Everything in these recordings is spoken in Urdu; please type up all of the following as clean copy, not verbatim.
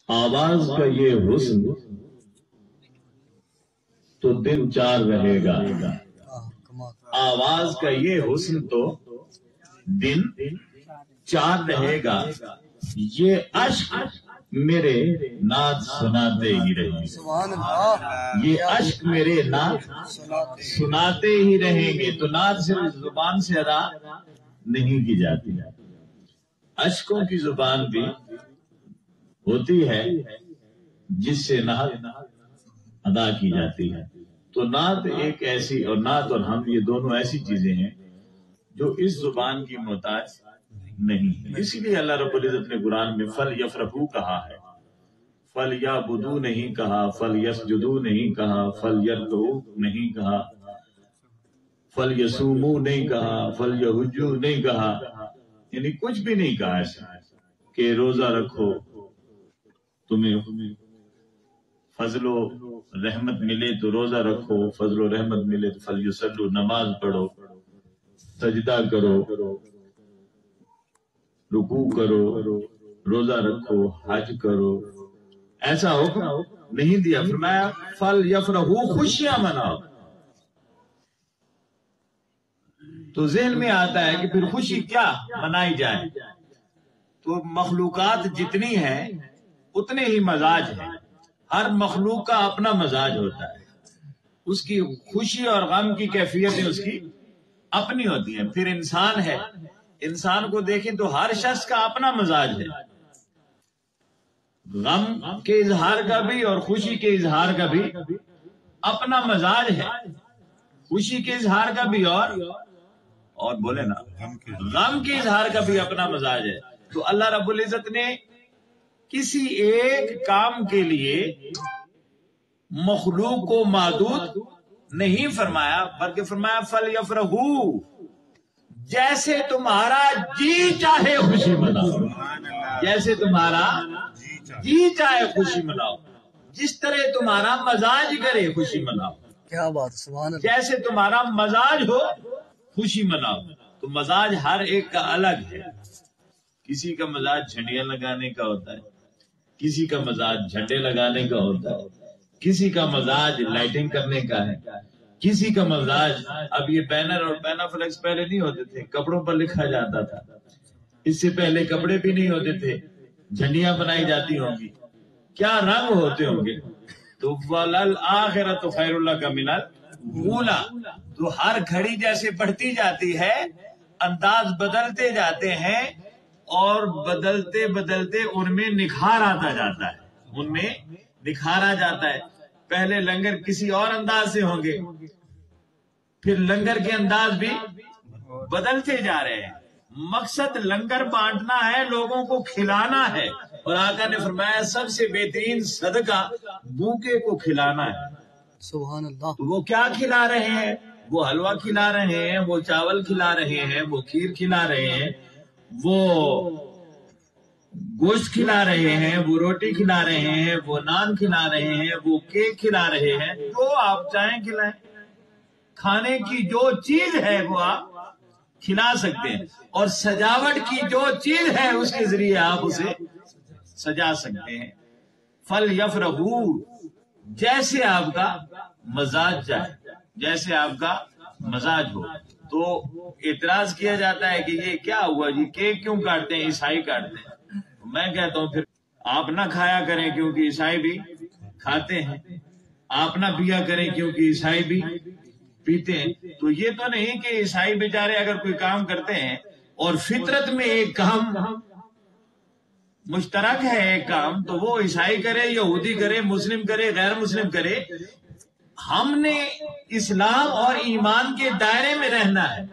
آواز کا یہ حسن تو دن چار رہے گا، آواز کا یہ حسن تو دن چار رہے گا، یہ اشک میرے نعت سناتے ہی رہیں گے، یہ اشک میرے نعت سناتے ہی رہیں گے۔ تو نعت صرف زبان سے ادا نہیں کی جاتی، اشکوں کی زبان بھی ہوتی ہے جس سے نعت ادا کی جاتی ہے۔ تو نعت ایک ایسی، اور نعت اور ہم یہ دونوں ایسی چیزیں ہیں جو اس زبان کی محتاج نہیں ہے۔ اسی لیے اللہ رب العزت نے قرآن میں فل یفرحو کہا ہے، فل یعبدو نہیں کہا، فل یسجدو نہیں کہا، فل یرکعو نہیں کہا، فل یصومو نہیں کہا، فل یحجو نہیں کہا، یعنی کچھ بھی نہیں کہا ایسا کہ روزہ رکھو تمہیں فضل و رحمت ملے تو روزہ رکھو، فضل و رحمت ملے تو فلیصلوا، نماز پڑھو، سجدہ کرو، رکوع کرو، روزہ رکھو، حج کرو، ایسا حکم نہیں دیا۔ فرمایا فل یفرحو، خوشیاں مناؤ۔ تو ذہن میں آتا ہے کہ پھر خوشی کیا منائی جائے؟ تو مخلوقات جتنی ہیں اتنے ہی مزاج ہیں، ہر مخلوق کا اپنا مزاج ہوتا ہے، اس کی خوشی اور غم کی کیفیتیں اس کی اپنی ہوتی ہیں۔ پھر انسان ہے، انسان کو دیکھیں تو ہر شخص کا اپنا مزاج ہے، غم کے اظہار کا بھی اور خوشی کے اظہار کا بھی اپنا مزاج ہے، خوشی کے اظہار کا بھی اور بولے نا غم کے اظہار کا بھی اپنا مزاج ہے۔ تو اللہ رب العزت نے کسی ایک کام کے لیے مخلوق کو محدود نہیں فرمایا، بلکہ فرمایا فلیفرحو، جیسے تمہارا جی چاہے خوشی مناؤ، جیسے تمہارا جی چاہے خوشی مناؤ، جس طرح تمہارا مزاج کرے خوشی مناؤ، کیا بات، سبحان اللہ، جیسے تمہارا مزاج ہو خوشی مناؤ۔ تو مزاج ہر ایک کا الگ ہے، کسی کا مزاج جھنڈیاں لگانے کا ہوتا ہے، کسی کا مزاج جھنڈے لگانے کا ہوتا ہے، کسی کا مزاج لائٹنگ کرنے کا ہے، کسی کا مزاج، اب یہ بینر اور پینا فلیکس پہلے نہیں ہوتے تھے، کپڑوں پر لکھا جاتا تھا، اس سے پہلے کپڑے بھی نہیں ہوتے تھے، جھنڈیاں بنائی جاتی ہوں گی، کیا رنگ ہوتے ہوں گے۔ تو وَلَلْآخِرَةُ خَيْرٌ لَكَ مِنَ الْأُولَىٰ، تو ہر گھڑی جیسے بڑھتی جاتی ہے انداز بدلتے جاتے ہیں، اور بدلتے بدلتے ان میں نکھار آتا جاتا ہے، ان میں نکھار آ جاتا ہے۔ پہلے لنگر کسی اور انداز سے ہوں گے، پھر لنگر کے انداز بھی بدلتے جا رہے ہیں۔ مقصد لنگر بانٹنا ہے، لوگوں کو کھلانا ہے، اور آقا نے فرمایا سب سے بہترین صدقہ بھوکے کو کھلانا ہے۔ سبحان اللہ، تو وہ کیا کھلا رہے ہیں؟ وہ حلوہ کھلا رہے ہیں، وہ چاول کھلا رہے ہیں، وہ کھیر کھلا رہے ہیں، وہ گوشت کھلا رہے ہیں، وہ روٹی کھلا رہے ہیں، وہ نان کھلا رہے ہیں، وہ کیک کھلا رہے ہیں، جو آپ چاہیں کھلائیں، کھانے کی جو چیز ہے وہ آپ کھلا سکتے ہیں، اور سجاوٹ کی جو چیز ہے اس کے ذریعے آپ اسے سجا سکتے ہیں۔ فل یفرحو، جیسے آپ کا مزاج چاہے، جیسے آپ کا مزاج ہو۔ تو اعتراض کیا جاتا ہے کہ یہ کیا ہوا جی، کیک کیوں کاٹتے ہیں؟ عیسائی کاٹتے ہیں۔ میں کہتا ہوں پھر آپ نہ کھایا کریں کیونکہ عیسائی بھی کھاتے ہیں، آپ نہ پیا کریں کیونکہ عیسائی بھی پیتے ہیں۔ تو یہ تو نہیں کہ عیسائی بیچارے اگر کوئی کام کرتے ہیں اور فطرت میں ایک کام مشترک ہے، ایک کام، تو وہ عیسائی کرے، یہودی کرے، مسلم کرے، غیر مسلم کرے، ہم نے اسلام اور ایمان کے دائرے میں رہنا ہے،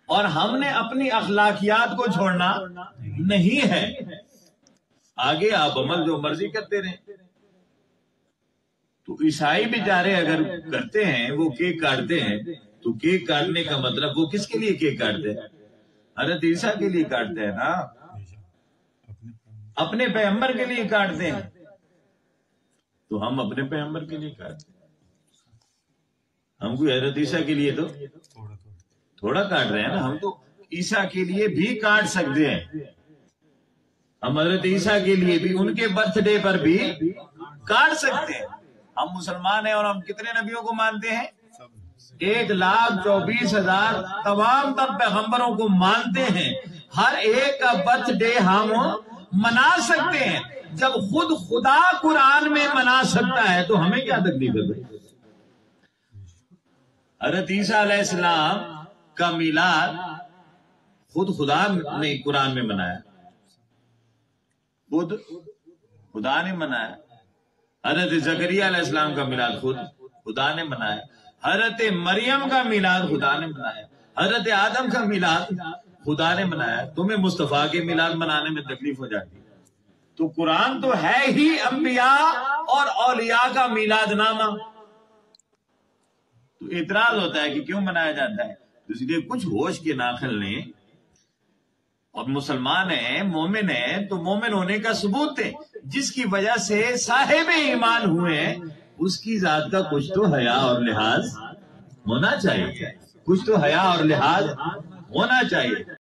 اور ہم نے اپنی اخلاقیات کو چھوڑنا نہیں ہے۔ آگے آپ عمل جو مرضی کرتے رہیں۔ تو عیسائی بیچارے اگر کرتے ہیں، وہ کیک کاٹتے ہیں، تو کیک کاٹنے کا مطلب وہ کس کے لیے کیک کاٹتے ہیں؟ حضرت عیسیٰ کے لیے کاٹتے ہیں نا، اپنے پیغمبر کے لیے کاٹتے ہیں۔ تو ہم اپنے پیغمبر کے لیے کاٹتے ہیں، ہم کوئی حضرت عیسیٰ کے لیے تو تھوڑا کاٹ رہے ہیں نا، ہم تو عیسیٰ کے لیے بھی کاٹ سکتے ہیں، ہم حضرت عیسیٰ کے لیے بھی ان کے برتھ ڈے پر بھی کاٹ سکتے ہیں. ہم مسلمان ہیں اور ہم کتنے نبیوں کو مانتے ہیں؟ 1,24,000 تمام تر پیغمبروں کو مانتے ہیں. ہر ایک کا برتھ ڈے ہم منا سکتے ہیں. جب خود خدا قرآن میں منا سکتا ہے تو ہمیں کیا تکلیف ہے؟ حضرت عیسیٰ علیہ السلام کا میلاد خود خدا نے قرآن میں منایا، خود خدا نے منایا. حضرت زکریا علیہ السلام کا میلاد خود خدا نے منایا. حضرت مریم کا میلاد خدا نے منایا. حضرت آدم کا میلاد خدا نے منایا. تمہیں مصطفیٰ کے میلاد منانے میں تکلیف ہو جاتی ہے؟ تو قرآن تو ہے ہی انبیاء اور اولیاء کا میلاد نامہ. تو اعتراض ہوتا ہے کہ کیوں منایا جاتا ہے؟ اس لیے کچھ ہوش کے ناخل نے، اور مسلمان ہیں، مومن ہیں، تو مومن ہونے کا ثبوت ہے. جس کی وجہ سے صاحب ایمان ہوئے اس کی ذات کا کچھ تو حیا اور لحاظ ہونا چاہیے، کچھ تو حیا اور لحاظ ہونا چاہیے.